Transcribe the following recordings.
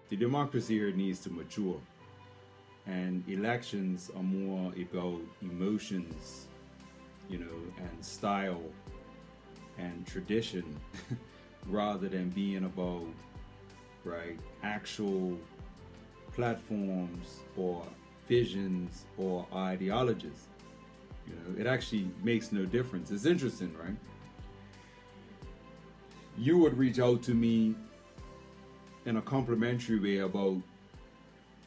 the democracy here needs to mature, and elections are more about emotions, and style and tradition rather than being about, right, actual platforms or visions or ideologies. It actually makes no difference. It's interesting, right? You would reach out to me in a complimentary way about,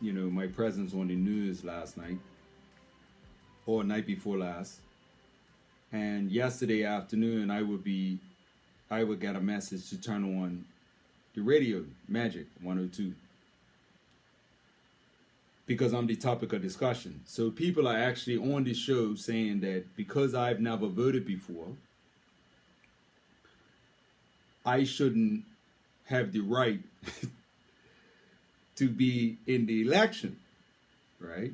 my presence on the news last night or night before last. And yesterday afternoon, I would get a message to turn on the radio, Magic 102, because I'm the topic of discussion. So people are actually on the show saying that because I've never voted before, I shouldn't have the right to be in the election, right?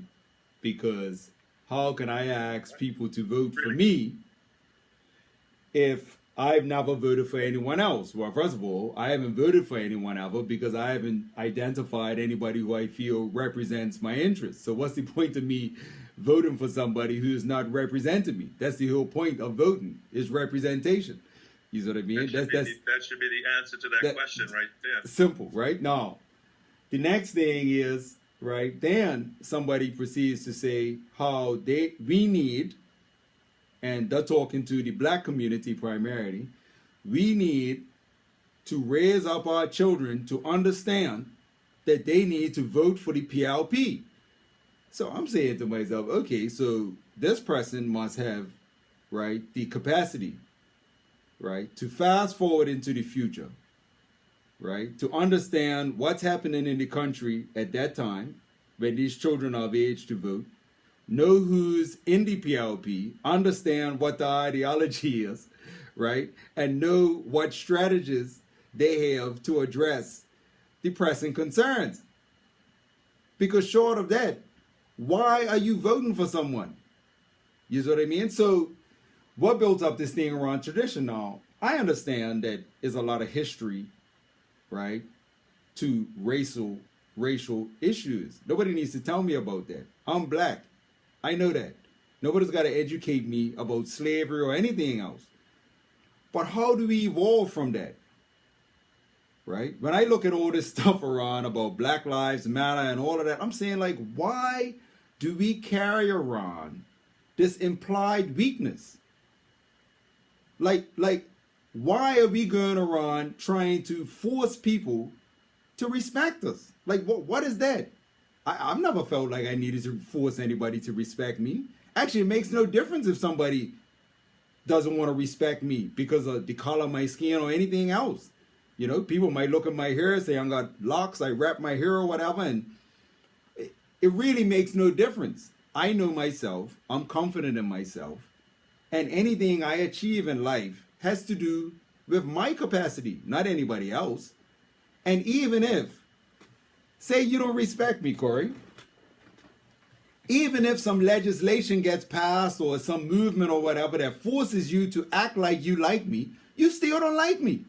Because how can I ask people to vote for me if I've never voted for anyone else? Well, first of all, I haven't voted for anyone ever because I haven't identified anybody who I feel represents my interests. So what's the point of me voting for somebody who's not representing me? That's the whole point of voting, is representation. You know what I mean? That should be the answer to that question right there. Simple, right? Now, the next thing is, right, then somebody proceeds to say how we need, and they're talking to the black community primarily, we need to raise up our children to understand that they need to vote for the PLP. So I'm saying to myself, okay, so this person must have, right, the capacity, right, to fast forward into the future, right, to understand what's happening in the country at that time when these children are of age to vote, know who's in the PLP, understand what the ideology is, right, and know what strategies they have to address the pressing concerns. Because short of that, why are you voting for someone? You know what I mean? So what built up this thing around tradition now? I understand that there's a lot of history, right, to racial issues. Nobody needs to tell me about that. I'm black. I know that. Nobody's got to educate me about slavery or anything else. But how do we evolve from that? Right? When I look at all this stuff around about Black Lives Matter and all of that, I'm saying, like, why do we carry around this implied weakness? Like, why are we going around trying to force people to respect us? Like, what is that? I've never felt like I needed to force anybody to respect me. Actually, it makes no difference if somebody doesn't want to respect me because of the color of my skin or anything else. People might look at my hair and say I got locks, I wrap my hair or whatever, and it really makes no difference. I know myself, I'm confident in myself, and anything I achieve in life has to do with my capacity, not anybody else. And even if, say you don't respect me, Corey, even if some legislation gets passed or some movement or whatever that forces you to act like you like me, you still don't like me.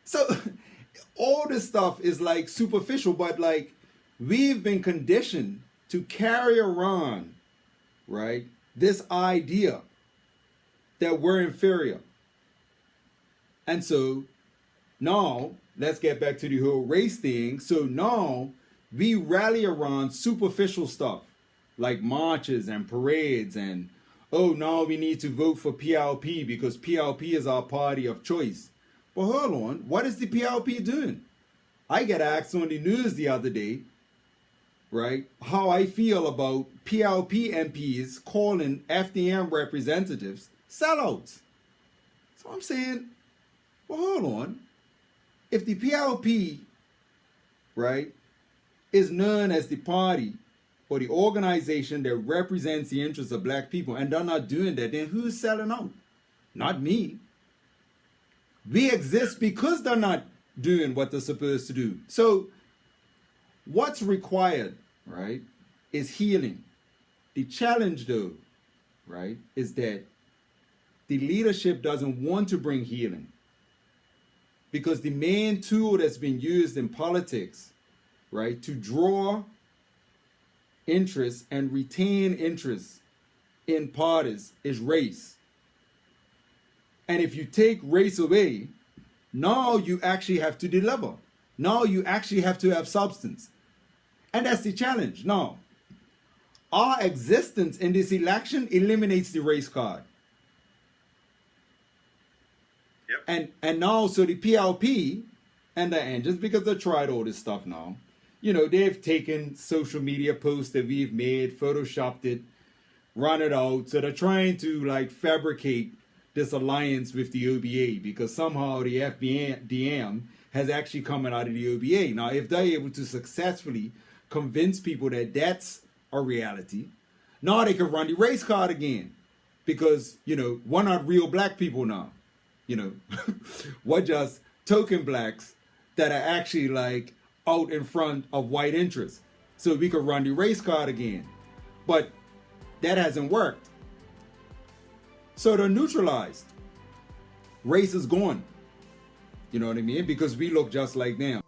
So all this stuff is like superficial, but like we've been conditioned to carry around, right, this idea that we're inferior. And so now let's get back to the whole race thing. So now we rally around superficial stuff like marches and parades and, oh, now we need to vote for PLP because PLP is our party of choice. But hold on, what is the PLP doing? I get asked on the news the other day, right, how I feel about PLP MPs calling FDM representatives sellouts. So I'm saying, well, hold on. If the PLP, right, is known as the party or the organization that represents the interests of black people and they're not doing that, then who's selling out? Not me. We exist because they're not doing what they're supposed to do. So what's required, right, is healing. The challenge, though, right, is that the leadership doesn't want to bring healing because the main tool that's been used in politics, right, to draw interest and retain interest in parties is race. And if you take race away, now you actually have to deliver. Now you actually have to have substance. And that's the challenge. Now, our existence in this election eliminates the race card. Yep. And now, so the PLP and just because they tried all this stuff now, you know, they've taken social media posts that we've made, photoshopped it, run it out. So they're trying to like fabricate this alliance with the OBA because somehow the FBDM has actually come out of the OBA. Now, if they're able to successfully convince people that that's a reality, now they can run the race card again because, you know, we're not real black people now. You know, we're just token blacks that are actually like out in front of white interests. So we could run the race card again. But that hasn't worked. So they're neutralized. Race is gone. You know what I mean? Because we look just like them.